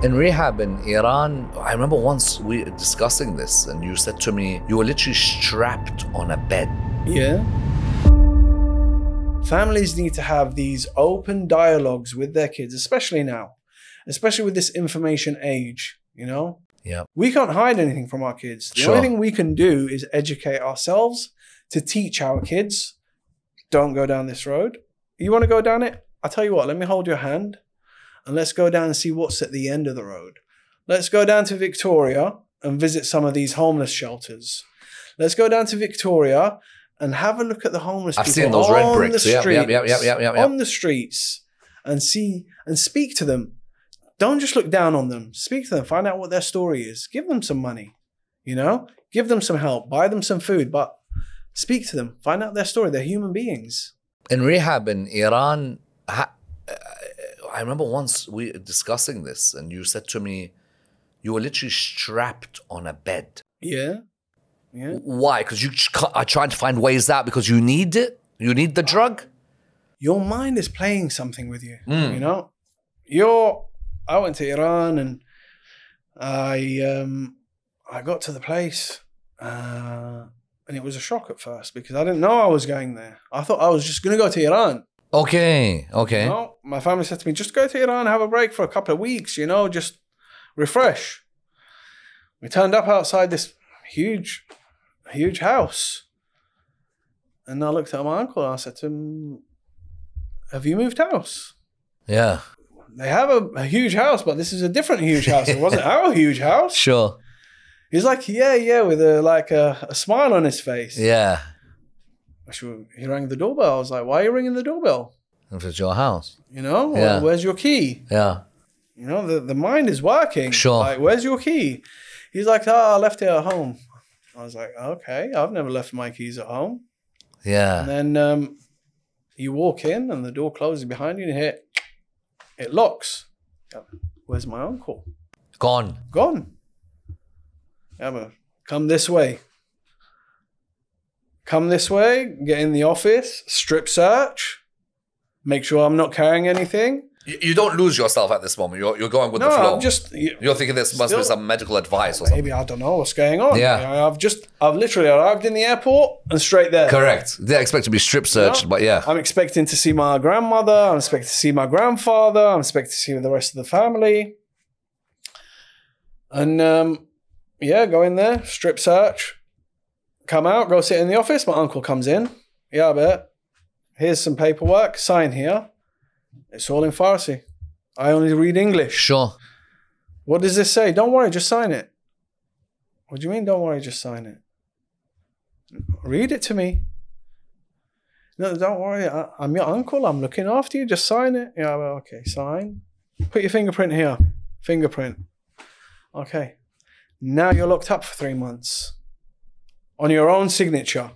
In rehab in Iran, I remember once we discussing this and you said to me, you were literally strapped on a bed. Yeah. Families need to have these open dialogues with their kids, especially now, especially with this information age, you know? Yeah. We can't hide anything from our kids. The only thing we can do is educate ourselves to teach our kids, don't go down this road. You want to go down it? I'll tell you what, let me hold your hand and let's go down and see what's at the end of the road. Let's go down to Victoria and visit some of these homeless shelters. Let's go down to Victoria and have a look at the homeless people. I've seen those red bricks. On the streets and see and speak to them. Don't just look down on them. Speak to them. Find out what their story is. Give them some money, you know? Give them some help. Buy them some food. But speak to them. Find out their story. They're human beings. In rehab in Iran, I remember once we discussing this and you said to me, you were literally strapped on a bed. Yeah. Yeah. Why? Because you are trying to find ways out because you need it? You need the drug? Your mind is playing something with you, you know? I went to Iran and I got to the place and it was a shock at first because I didn't know I was going there. I thought I was just going to go to Iran. Okay, okay. You know, my family said to me, just go to Iran, have a break for a couple of weeks, you know, just refresh. We turned up outside this huge house. And I looked at my uncle and I said to him, have you moved house? Yeah. They have a huge house, but this is a different huge house. It wasn't our huge house. Sure. He's like, yeah, with a smile on his face. Yeah. He rang the doorbell. I was like, why are you ringing the doorbell? If it's your house. You know, yeah. Where's your key? Yeah. You know, the mind is working. Sure. Like, where's your key? He's like, I left it at home. I was like, okay, I've never left my keys at home. Yeah. And then you walk in and the door closes behind you and you hear, it locks. Where's my uncle? Gone. Yeah, but come this way. Come this way, get in the office, strip search, make sure I'm not carrying anything. You don't lose yourself at this moment. You're going with the flow. You're thinking this must be some medical advice or something. Maybe I don't know what's going on. Yeah. I've literally arrived in the airport and straight there. Correct. They expect to be strip searched, but yeah. I'm expecting to see my grandmother. I'm expecting to see my grandfather. I'm expecting to see the rest of the family. And go in there, strip search. Come out, go sit in the office. My uncle comes in. Yeah, I bet. Here's some paperwork. Sign here. It's all in Farsi. I only read English. Sure. What does this say? Don't worry, just sign it. What do you mean, don't worry, just sign it? Read it to me. No, don't worry. I'm your uncle. I'm looking after you. Just sign it. Yeah, well, okay, sign. Put your fingerprint here. Fingerprint. Okay. Now you're locked up for 3 months. On your own signature.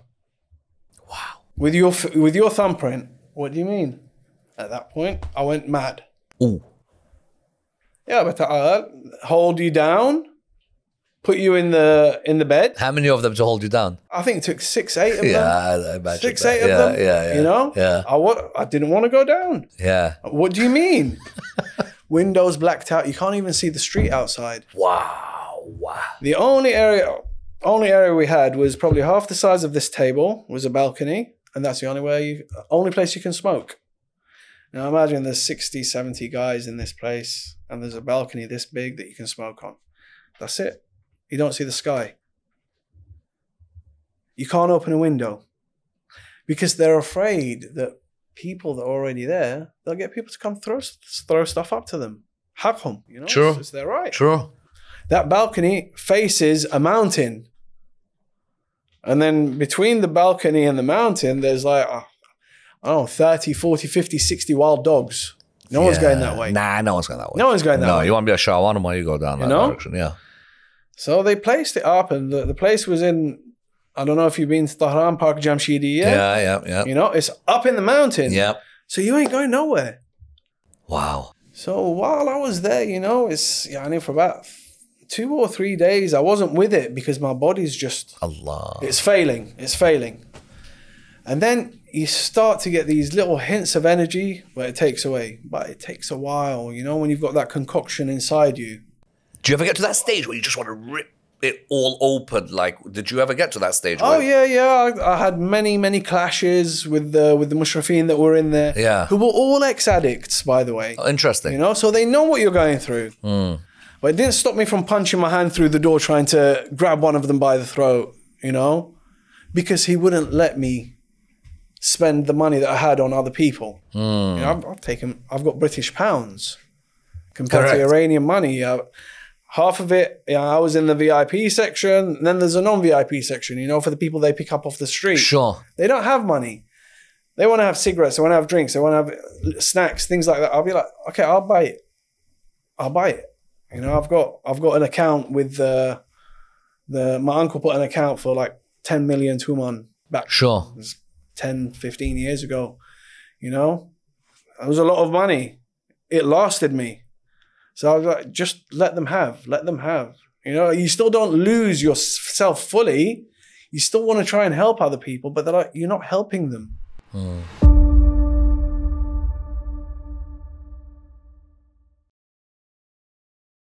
Wow. With your thumbprint. What do you mean? At that point, I went mad. Ooh. Yeah, but hold you down, put you in the bed. How many of them to hold you down? I think it took 6, 8 of them. Yeah, I imagine 6, 8 of them. Yeah. You know? Yeah. I didn't want to go down. Yeah. What do you mean? Windows blacked out. You can't even see the street outside. Wow. The only area we had was probably half the size of this table was a balcony, and that's the only place you can smoke. Now imagine there's 60, 70 guys in this place and there's a balcony this big that you can smoke on. That's it. You don't see the sky. You can't open a window because they're afraid that people that are already there, they'll get people to come throw stuff up to them. Hakhum, you know? True. It's their right. True. That balcony faces a mountain. And then between the balcony and the mountain, there's like, I don't know, 30, 40, 50, 60 wild dogs. No one's going that way. Nah, no one's going that way. No one's going that way. No, you want to be a shawarma, you go down that direction, yeah. So they placed it up and the place was in, I don't know if you've been to Tehran, Park Jamshidi. Yeah. You know, it's up in the mountain. Yeah. So you ain't going nowhere. Wow. So while I was there, you know, for about 2 or 3 days, I wasn't with it because my body's just... Allah. It's failing. And then you start to get these little hints of energy where it takes away. But it takes a while, you know, when you've got that concoction inside you. Do you ever get to that stage where you just want to rip it all open? Like, did you ever get to that stage? Oh, yeah. I had many clashes with the Mushrifeen that were in there. Yeah. Who were all ex-addicts, by the way. Oh, interesting. You know, so they know what you're going through. But it didn't stop me from punching my hand through the door trying to grab one of them by the throat, you know, because he wouldn't let me spend the money that I had on other people. You know, I've got British pounds compared to Iranian money. Half of it, you know, I was in the VIP section, and then there's a non-VIP section, you know, for the people they pick up off the street. Sure. They don't have money. They want to have cigarettes, they want to have drinks, they want to have snacks, things like that. I'll be like, okay, I'll buy it. I'll buy it. You know, I've got an account with my uncle put an account for like 10 million Tuman back. Sure. 10, 15 years ago. You know, it was a lot of money. It lasted me. So I was like, just let them have. You know, you still don't lose yourself fully. You still want to try and help other people, but they're like, you're not helping them.